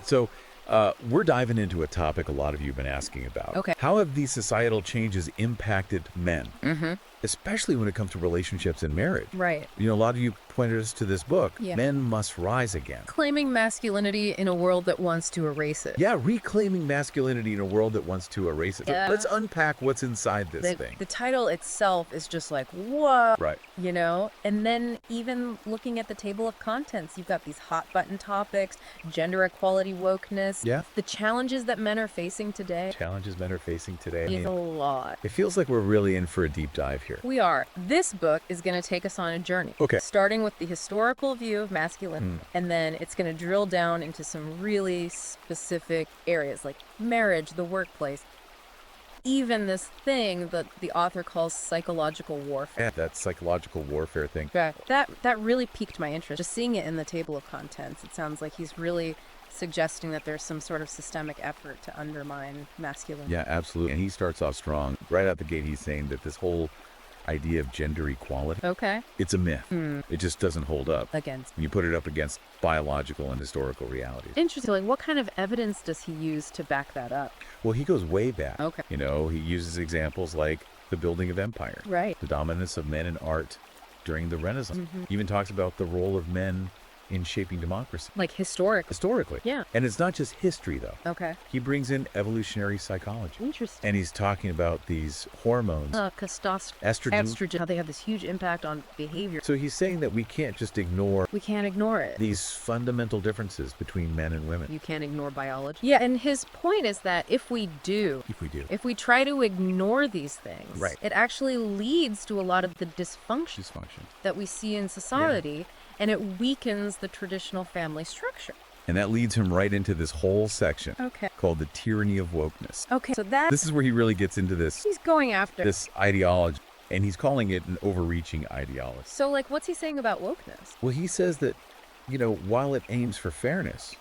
right. So we're diving into a topic a lot of you have been asking about. Okay. How have these societal changes impacted men? Especially when it comes to relationships and marriage. Right. You know, a lot of you pointed us to this book, Yeah. Men Must Rise Again. Claiming masculinity in a world that wants to erase it. Yeah, reclaiming masculinity in a world that wants to erase it. So Yeah. let's unpack what's inside this thing. The title itself is just like, what? Right. You know? And then even looking at the table of contents, you've got these hot button topics, gender equality, wokeness. Yeah. The challenges that men are facing today Challenges men are facing today. is a lot. It feels like we're really in for a deep dive here. We are. This book is going to take us on a journey. Okay. Starting with the historical view of masculinity, and then it's going to drill down into some really specific areas like marriage, the workplace, even this thing that the author calls psychological warfare. Yeah, that psychological warfare thing. That really piqued my interest. Just seeing it in the table of contents, it sounds like he's really suggesting that there's some sort of systemic effort to undermine masculinity. Yeah, absolutely. And he starts off strong. Right out the gate, he's saying that this whole idea of gender equality, Okay. it's a myth. It just doesn't hold up. Against. When you put it up against biological and historical realities. Interesting. Like, what kind of evidence does he use to back that up? Well, he goes way back. Okay. You know, he uses examples like the building of empire, Right. the dominance of men in art during the Renaissance. He even talks about the role of men in shaping democracy. Like Historically. Yeah. And it's not just history, though. Okay. He brings in evolutionary psychology. Interesting. And he's talking about these hormones, Testosterone, estrogen. how they have this huge impact on behavior. So he's saying that we can't just ignore We can't ignore it. these fundamental differences between men and women. You can't ignore biology. Yeah, and his point is that if we try to ignore these things, Right. it actually leads to a lot of the dysfunction that we see in society, and it weakens the traditional family structure. And that leads him right into this whole section Okay. called the tyranny of wokeness. Okay, so that This is where he really gets into this he's going after. ideology, and he's calling it an overreaching ideology. So, like, what's he saying about wokeness? Well, he says that, you know, while it aims for fairness,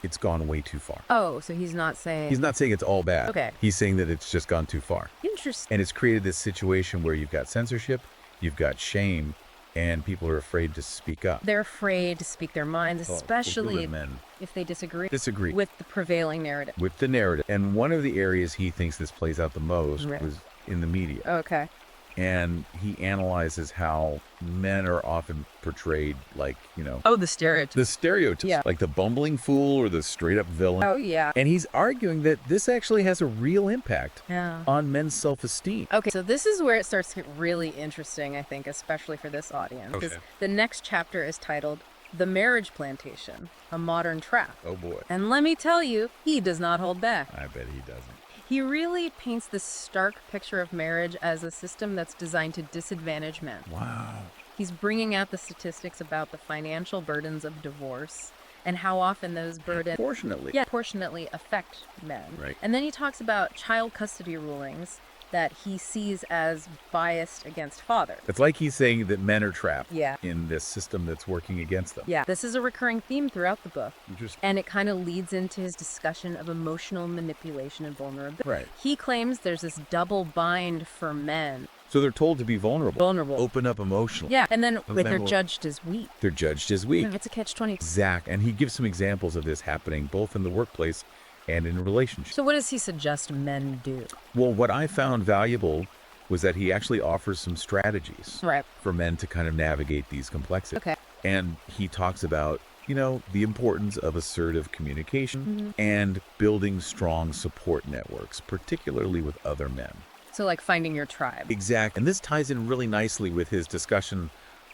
it's gone way too far. Oh, so he's not saying... He's not saying it's all bad. Okay. He's saying that it's just gone too far. Interesting. And it's created this situation where you've got censorship, you've got shame, and people are afraid to speak up. They're afraid to speak their minds, especially men if they disagree disagree with the prevailing narrative. with the narrative. And one of the areas he thinks this plays out the most Right. was in the media. Okay. And he analyzes how men are often portrayed like, you know, Oh, the stereotype. the stereotypes, Yeah. like the bumbling fool or the straight up villain. Oh, yeah. And he's arguing that this actually has a real impact Yeah. on men's self-esteem. Okay, so this is where it starts to get really interesting, I think, especially for this audience. 'Cause Okay. the next chapter is titled The Marriage Plantation, a Modern Trap. Oh boy. And let me tell you, he does not hold back. I bet he doesn't. He really paints this stark picture of marriage as a system that's designed to disadvantage men. Wow. He's bringing out the statistics about the financial burdens of divorce and how often those burdens proportionately affect men. Right. And then he talks about child custody rulings that he sees as biased against fathers. It's like he's saying that men are trapped Yeah. in this system that's working against them. Yeah, this is a recurring theme throughout the book. Interesting. And it kind of leads into his discussion of emotional manipulation and vulnerability. Right. He claims there's this double bind for men. So they're told to be vulnerable. Open up emotionally. Yeah, and then men they're will- judged as weak. They're judged as weak. Yeah, it's a catch-20. Exact. And he gives some examples of this happening both in the workplace and in relationships. So what does he suggest men do? Well, what I found valuable was that he actually offers some strategies Right. for men to kind of navigate these complexities. Okay. And he talks about, you know, the importance of assertive communication and building strong support networks, particularly with other men. So like finding your tribe. Exactly. And this ties in really nicely with his discussion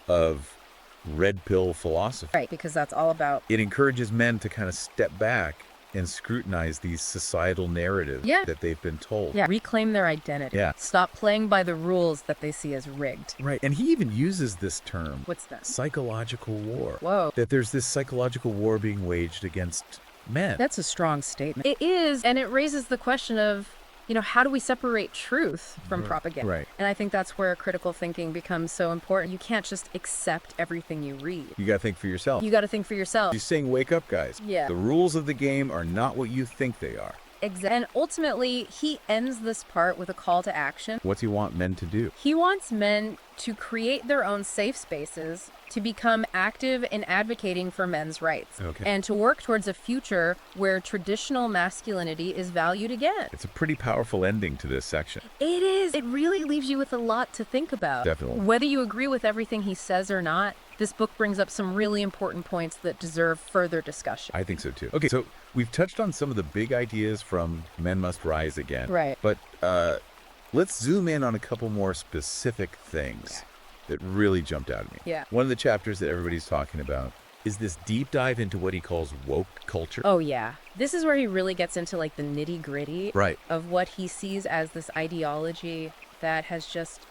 of red pill philosophy. Right, because that's all about... It encourages men to kind of step back and scrutinize these societal narratives Yeah. that they've been told. Yeah, reclaim their identity. Yeah. Stop playing by the rules that they see as rigged. Right. And he even uses this term, What's that? psychological war. Whoa. That there's this psychological war being waged against men. That's a strong statement. It is, and it raises the question of, you know, how do we separate truth from propaganda? Right. And I think that's where critical thinking becomes so important. You can't just accept everything you read. You got to think for yourself. You got to think for yourself. He's saying, wake up, guys. Yeah. The rules of the game are not what you think they are. And ultimately, he ends this part with a call to action. What's he want men to do? He wants men to create their own safe spaces, to become active in advocating for men's rights, and to work towards a future where traditional masculinity is valued again. It's a pretty powerful ending to this section. It is. It really leaves you with a lot to think about. Definitely. Whether you agree with everything he says or not, this book brings up some really important points that deserve further discussion. I think so too. Okay, so we've touched on some of the big ideas from Men Must Rise Again. Right. But let's zoom in on a couple more specific things that really jumped out at me. Yeah. One of the chapters that everybody's talking about is this deep dive into what he calls woke culture. Oh, yeah. This is where he really gets into like the nitty gritty of what he sees as this ideology that has just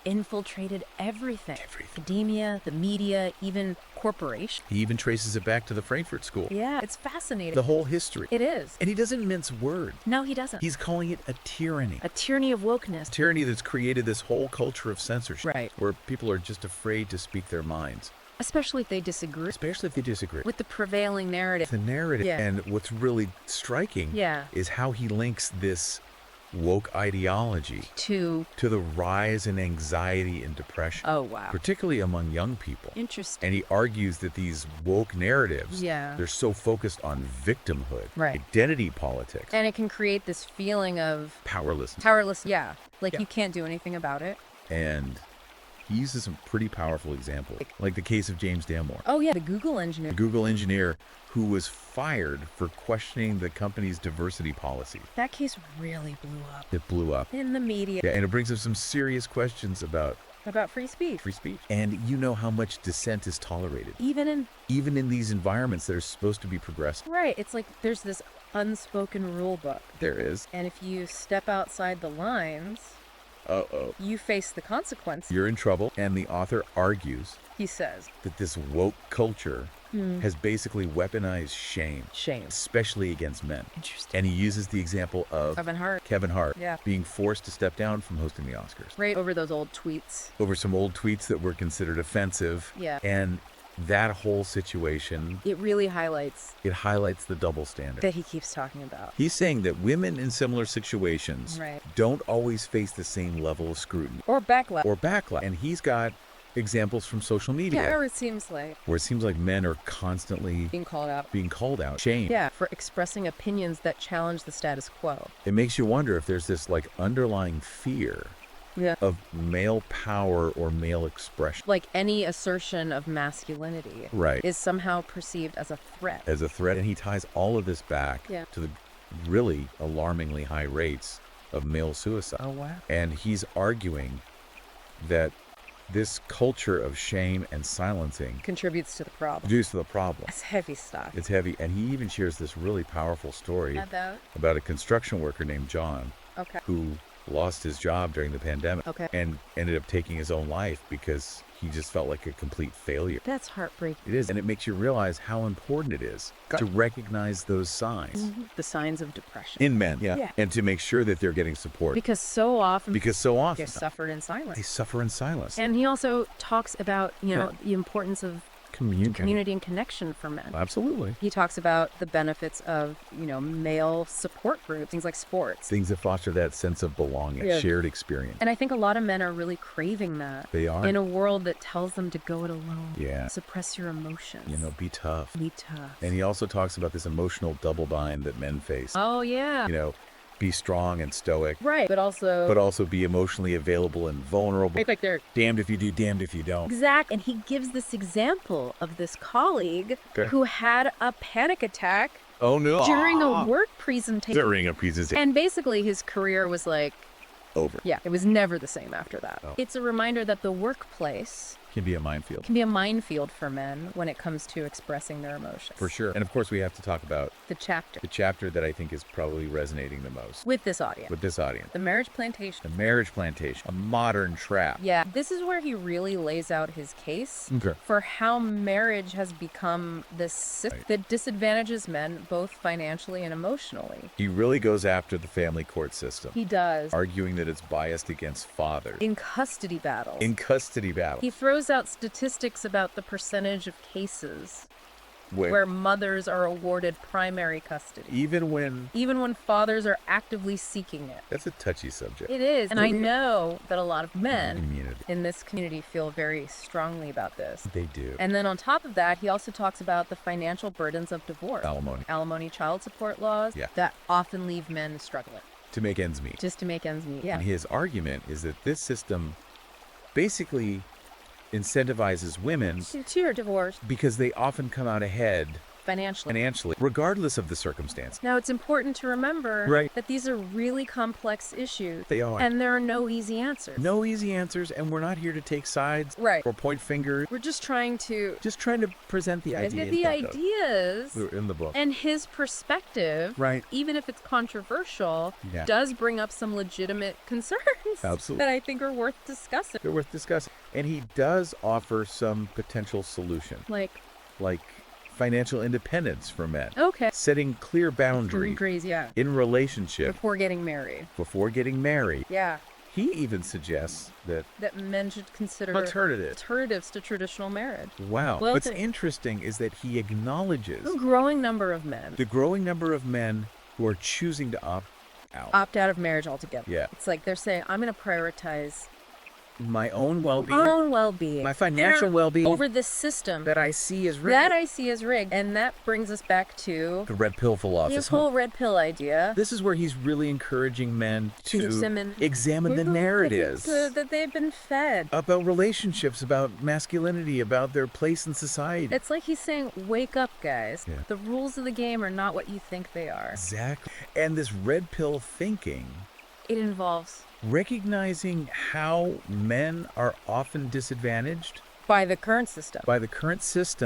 infiltrated everything. Academia, the media, even corporations. He even traces it back to the Frankfurt School. Yeah, it's fascinating. The whole history. It is. And he doesn't mince words. No, he doesn't. He's calling it a tyranny. A tyranny of wokeness. Tyranny that's created this whole culture of censorship. Right. Where people are just afraid to speak their minds. Especially if they disagree. Especially if they disagree. With the prevailing narrative. The narrative. Yeah. And what's really striking is how he links this woke ideology to the rise in anxiety and depression. Oh, wow. Particularly among young people. Interesting. And he argues that these woke narratives, they're so focused on victimhood, identity politics. And it can create this feeling of powerlessness. Yeah. Like you can't do anything about it. And he uses some pretty powerful examples, like the case of James Damore. Oh, yeah, the Google engineer. The Google engineer who was fired for questioning the company's diversity policy. That case really blew up. It blew up. In the media. Yeah, and it brings up some serious questions about free speech. Free speech. And you know how much dissent is tolerated. Even in these environments that are supposed to be progressive. Right. It's like there's this unspoken rule book. There is. And if you step outside the lines, you face the consequences. You're in trouble. And the author argues, he says, that this woke culture has basically weaponized shame. Especially against men. Interesting. And he uses the example of Kevin Hart being forced to step down from hosting the Oscars. Right, over those old tweets. Over some old tweets that were considered offensive. Yeah. And that whole situation, it really highlights the double standard that he keeps talking about. He's saying that women in similar situations don't always face the same level of scrutiny or backlash. And he's got examples from social media where it seems like men are constantly being called out, shamed for expressing opinions that challenge the status quo. It makes you wonder if there's this like underlying fear of male power or male expression. Like any assertion of masculinity is somehow perceived as a threat. And he ties all of this back to the really alarmingly high rates of male suicide. Oh, wow. And he's arguing that this culture of shame and silencing contributes to the problem. It's heavy stuff. It's heavy. And he even shares this really powerful story about a construction worker named John who lost his job during the pandemic and ended up taking his own life because he just felt like a complete failure. That's heartbreaking. It is. And it makes you realize how important it is to recognize those signs. The signs of depression. In men, and to make sure that they're getting support. Because so often they suffer in silence. And And he also talks about, the importance of community and connection for men. Absolutely. He talks about the benefits of, male support groups, things like sports. Things that foster that sense of belonging, shared experience. And I think a lot of men are really craving that. They are. In a world that tells them to go it alone. Yeah. Suppress your emotions. Be tough. Be tough. And he also talks about this emotional double bind that men face. Oh, yeah. Be strong and stoic. Right. But also be emotionally available and vulnerable. Like they're damned if you do, damned if you don't. Exactly. And he gives this example of this colleague who had a panic attack during a work presentation. And basically his career was like over. Yeah. It was never the same after that. Oh. It's a reminder that the workplace can be a minefield for men when it comes to expressing their emotions. For sure. And of course we have to talk about the chapter that I think is probably resonating the most with this audience. The marriage plantation. A modern trap. Yeah. This is where he really lays out his case for how marriage has become this system that disadvantages men both financially and emotionally. He really goes after the family court system. He does. Arguing that it's biased against fathers. In custody battles. He throws out statistics about the percentage of cases where mothers are awarded primary custody. Even when fathers are actively seeking it. That's a touchy subject. It is. And I know that a lot of men in this community feel very strongly about this. They do. And then on top of that, he also talks about the financial burdens of divorce. Alimony child support laws that often leave men struggling. To make ends meet. Just to make ends meet, yeah. And his argument is that this system basically incentivizes women to divorce because they often come out ahead financially, regardless of the circumstance. Now, it's important to remember that these are really complex issues. They are. And there are no easy answers. No easy answers, and we're not here to take sides or point fingers. We're just trying to present the ideas. The ideas in the book. And his perspective, even if it's controversial, does bring up some legitimate concerns that I think are worth discussing. They're worth discussing. And he does offer some potential solution. Like financial independence for men. Okay. Setting clear boundaries in relationship. Before getting married. Yeah. He even suggests that men should consider alternatives to traditional marriage. Wow. What's interesting is that he acknowledges the growing number of men who are choosing to opt out of marriage altogether. Yeah. It's like they're saying, I'm going to prioritize my own well-being, my financial well-being over this system that I see as rigged. And that brings us back to the red pill philosophy. This whole red pill idea. This is where he's really encouraging men to examine the narratives that they've been fed about relationships, about masculinity, about their place in society. It's like he's saying, wake up, guys. Yeah. The rules of the game are not what you think they are. Exactly. And this red pill thinking, it involves recognizing how men are often disadvantaged by the current system.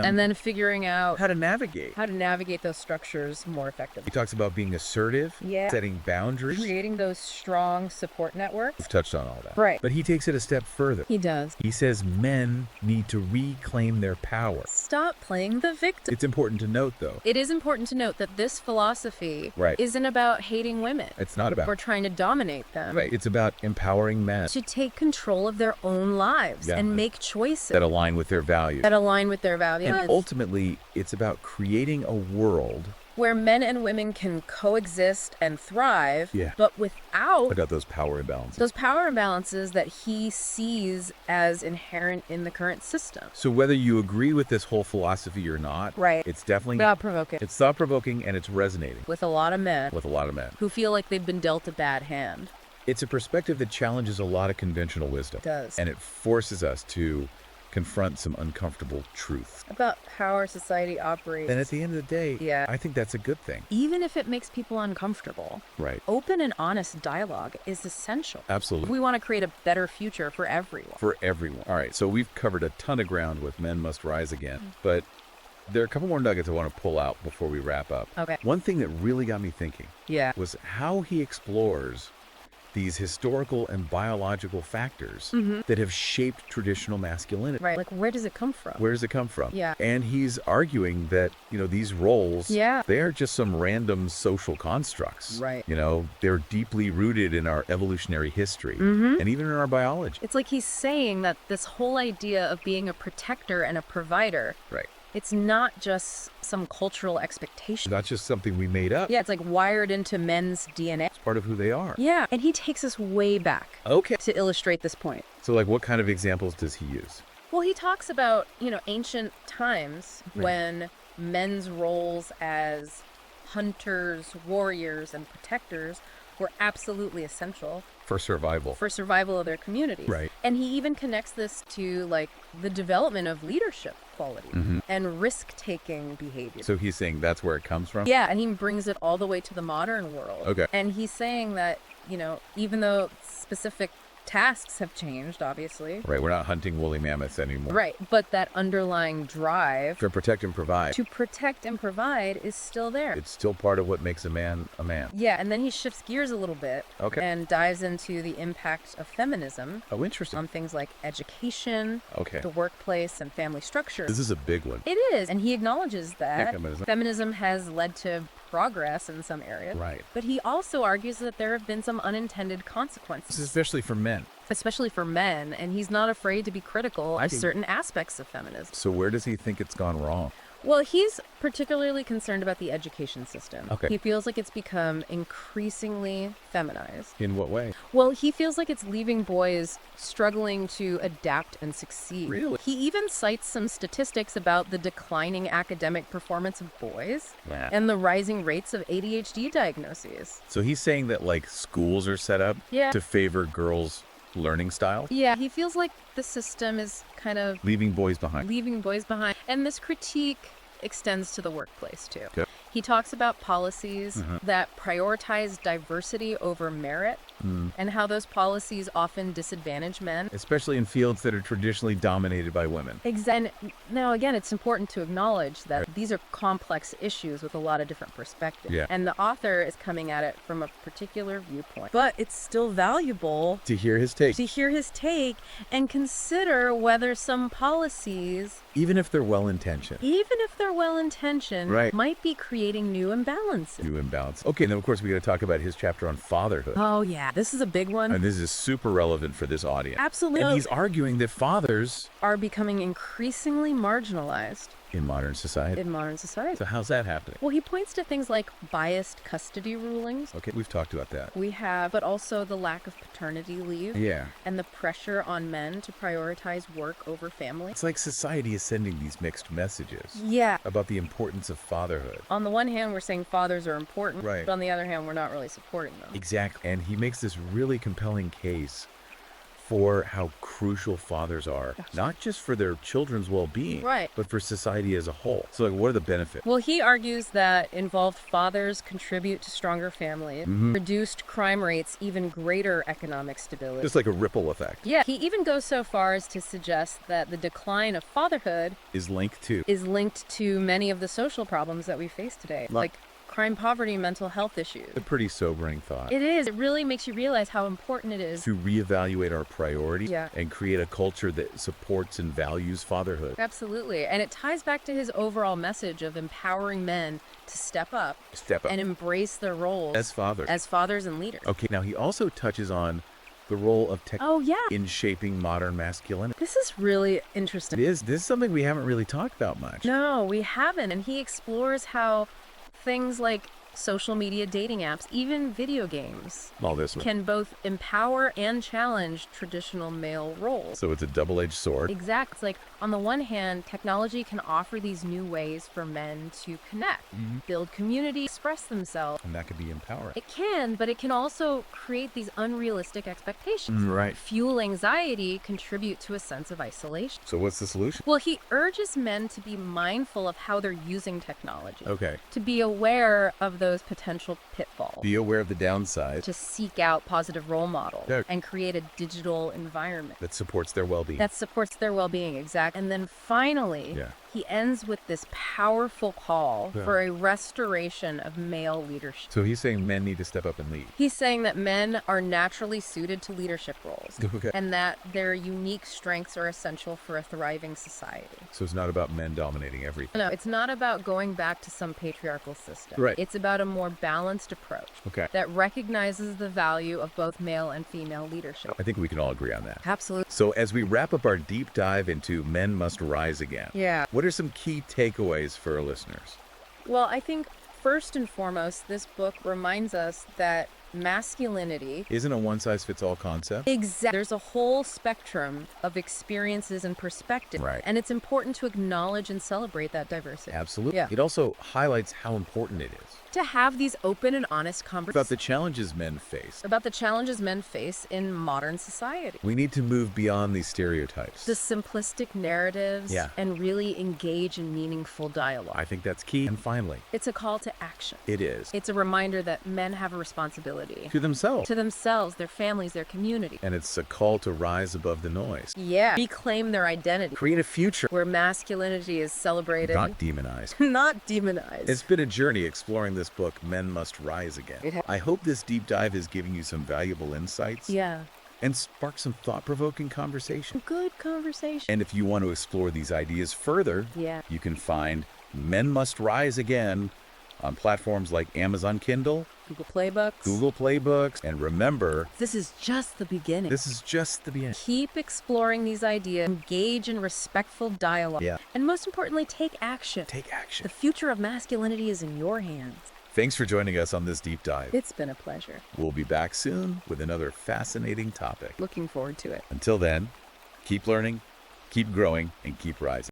And then figuring out how to navigate those structures more effectively. He talks about being assertive, setting boundaries, creating those strong support networks. We've touched on all that. Right. But he takes it a step further. He does. He says men need to reclaim their power. Stop playing the victim. It's important to note, though. It is important to note that this philosophy isn't about hating women. It's not about. Or trying to dominate them. Right. It's about empowering men to take control of their own lives and make choices that align with their values. And ultimately, it's about creating a world where men and women can coexist and thrive, but without those power imbalances. Those power imbalances that he sees as inherent in the current system. So whether you agree with this whole philosophy or not, it's definitely thought-provoking. It's thought-provoking and it's resonating. With a lot of men. Who feel like they've been dealt a bad hand. It's a perspective that challenges a lot of conventional wisdom. It does. And it forces us to confront some uncomfortable truths about how our society operates. And at the end of the day, I think that's a good thing. Even if it makes people uncomfortable. Right. Open and honest dialogue is essential. Absolutely. If we want to create a better future for everyone. All right, so we've covered a ton of ground with Men Must Rise Again, but there are a couple more nuggets I want to pull out before we wrap up. Okay. One thing that really got me thinking was how he explores these historical and biological factors that have shaped traditional masculinity. Right. Like, where does it come from? Yeah. And he's arguing that, these roles, they are just some random social constructs. Right. They're deeply rooted in our evolutionary history and even in our biology. It's like he's saying that this whole idea of being a protector and a provider. Right. It's not just some cultural expectation. Not just something we made up. Yeah, it's like wired into men's DNA. It's part of who they are. Yeah, and he takes us way back. Okay. To illustrate this point. So, what kind of examples does he use? Well, he talks about, ancient times when men's roles as hunters, warriors, and protectors were absolutely essential. For survival of their communities. Right. And he even connects this to, the development of leadership quality and risk-taking behavior. So he's saying that's where it comes from? Yeah, and he brings it all the way to the modern world. Okay. And he's saying that, even though specific tasks have changed, obviously. Right, we're not hunting woolly mammoths anymore. Right, but that underlying drive to protect and provide is still there. It's still part of what makes a man a man. Yeah, and then he shifts gears a little bit and dives into the impact of feminism. Oh, interesting. On things like education, the workplace, and family structure. This is a big one. It is, and he acknowledges that feminism has led to progress in some areas. Right. But he also argues that there have been some unintended consequences. Especially for men, and he's not afraid to be critical of certain aspects of feminism. So where does he think it's gone wrong? Well, he's particularly concerned about the education system. Okay. He feels like it's become increasingly feminized. In what way? Well, he feels like it's leaving boys struggling to adapt and succeed. Really? He even cites some statistics about the declining academic performance of boys and the rising rates of ADHD diagnoses. So he's saying that, like, schools are set up to favor girls' learning style? Yeah, he feels like the system is kind of Leaving boys behind. And this critique extends to the workplace, too. Okay. He talks about policies that prioritize diversity over merit and how those policies often disadvantage men. Especially in fields that are traditionally dominated by women. And now, again, it's important to acknowledge that these are complex issues with a lot of different perspectives. Yeah. And the author is coming at it from a particular viewpoint. But it's still valuable To hear his take. and consider whether some policies, Even if they're well-intentioned. Right. might be creating new imbalances. New imbalance. Okay, and then of course we got to talk about his chapter on fatherhood. Oh, yeah. This is a big one. And this is super relevant for this audience. Absolutely. And he's arguing that fathers Are becoming increasingly marginalized in modern society. in modern society. So how's that happening? Well, he points to things like biased custody rulings. Okay, we've talked about that. We have, but also the lack of paternity leave Yeah. and the pressure on men to prioritize work over family. It's like society is sending these mixed messages Yeah. about the importance of fatherhood. On the one hand, we're saying fathers are important, Right. but on the other hand, we're not really supporting them. Exactly. And he makes this really compelling case for how crucial fathers are, not just for their children's well-being, Right. but for society as a whole. So, like, what are the benefits? Well, he argues that involved fathers contribute to stronger families, reduced crime rates, even greater economic stability. Just like a ripple effect Yeah, he even goes so far as to suggest that the decline of fatherhood is linked to. is linked to many of the social problems that we face today, like crime, poverty, mental health issues. A pretty sobering thought. It is. It really makes you realize how important it is. To reevaluate our priorities Yeah. and create a culture that supports and values fatherhood. Absolutely. And it ties back to his overall message of empowering men to step up Step up and embrace their roles as fathers. as fathers and leaders. Okay, now he also touches on the role of tech Oh, yeah. in shaping modern masculinity. This is really interesting. This is something we haven't really talked about much. No, we haven't. And he explores how things like social media dating apps, even video games, All this one. can both empower and challenge traditional male roles. So it's a double-edged sword. Exactly. It's like, on the one hand, technology can offer these new ways for men to connect, build community, express themselves. And that could be empowering. It can, but it can also create these unrealistic expectations. Right. Fuel anxiety, contribute to a sense of isolation. So what's the solution? Well, he urges men to be mindful of how they're using technology, Okay. to be aware of those potential pitfalls, Be aware of the downside to seek out positive role models, Yeah. and create a digital environment that supports their well-being. that supports their well-being. Exactly. And then finally, Yeah. he ends with this powerful call Yeah. for a restoration of male leadership. So he's saying men need to step up and lead. He's saying that men are naturally suited to leadership roles Okay. and that their unique strengths are essential for a thriving society. So it's not about men dominating everything. No, it's not about going back to some patriarchal system. Right. It's about a more balanced approach Okay. that recognizes the value of both male and female leadership. I think we can all agree on that. Absolutely. So as we wrap up our deep dive into Men Must Rise Again, Yeah. what are some key takeaways for our listeners? Well, I think first and foremost, this book reminds us that masculinity Isn't a one-size-fits-all concept? There's a whole spectrum of experiences and perspectives. Right. And it's important to acknowledge and celebrate that diversity. Absolutely. Yeah. It also highlights how important it is To have these open and honest about conversations the challenges men face. about the challenges men face in modern society. We need to move beyond these stereotypes. The simplistic narratives Yeah. and really engage in meaningful dialogue. I think that's key. And finally, It's a call to action. it is It's a reminder that men have a responsibility to themselves. to themselves, their families, their community. And it's a call to rise above the noise. Yeah. Reclaim their identity, Create a future, where masculinity is celebrated, not demonized. not demonized. It's been a journey exploring this book, Men Must Rise Again. I hope this deep dive is giving you some valuable insights Yeah. and spark some thought-provoking conversation. Good conversation. And if you want to explore these ideas further, Yeah. you can find Men Must Rise Again on platforms like Amazon Kindle, Google Playbooks. And remember, this is just the beginning. Keep exploring these ideas, engage in respectful dialogue, and most importantly, take action. The future of masculinity is in your hands. Thanks for joining us on this deep dive. It's been a pleasure. We'll be back soon with another fascinating topic. Looking forward to it. Until then, keep learning, keep growing, and keep rising.